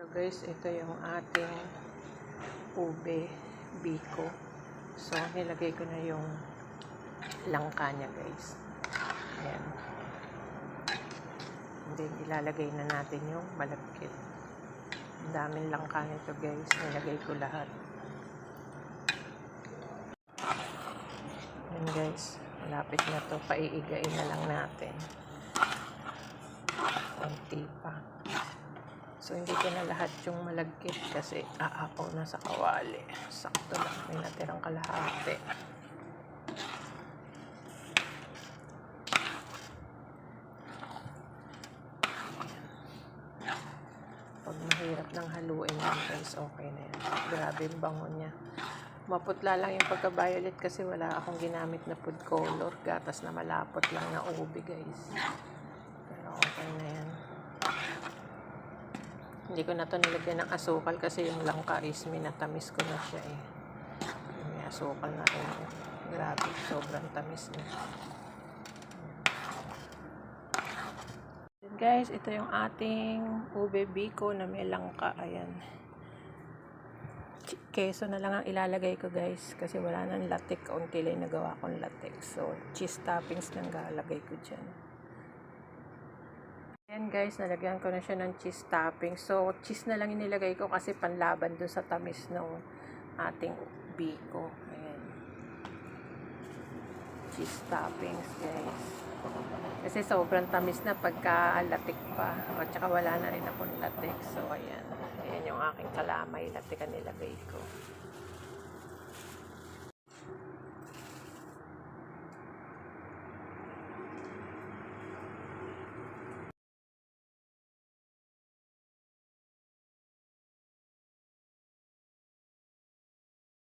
Guys, ito yung ating ube biko. So, nilagay ko na yung langka niya, guys. Ayan. Then, ilalagay na natin yung malagkit. Ang daming langka nito, guys. Nilagay ko lahat. Ayan, guys. Malapit na to. Paiigain na lang natin. Konti pa. So, hindi ko na lahat yung malagkit kasi aapaw na sa kawali. Sakto lang. May natirang kalahati. Pag mahirap ng haluin yan, guys, okay na yan. Grabe yung bango niya. Maputla lang yung pagka-violet kasi wala akong ginamit na food color. Gatas na malapot lang na ube, guys. Pero okay na yan. Hindi ko na ito nilagyan ng asukal kasi yung langka is minatamis ko na siya eh. May asukal na rin. Grabe, sobrang tamis na. Guys, ito yung ating ube biko na may langka. Ayan. Keso na lang ang ilalagay ko, guys. Kasi wala nang latik. Kaunti lang nagawa kong latik. So, cheese toppings lang galagay ko dyan. Ayan, guys, nalagyan ko na siya ng cheese topping. So, cheese na lang inilagay ko kasi panlaban dun sa tamis ng ating biko. Ayan. Cheese toppings, guys. Kasi sobrang tamis na pagka-latik pa. At saka wala na rin akong latik. So, ayan. Ayan yung aking kalamay. Latik ang nilagay ko.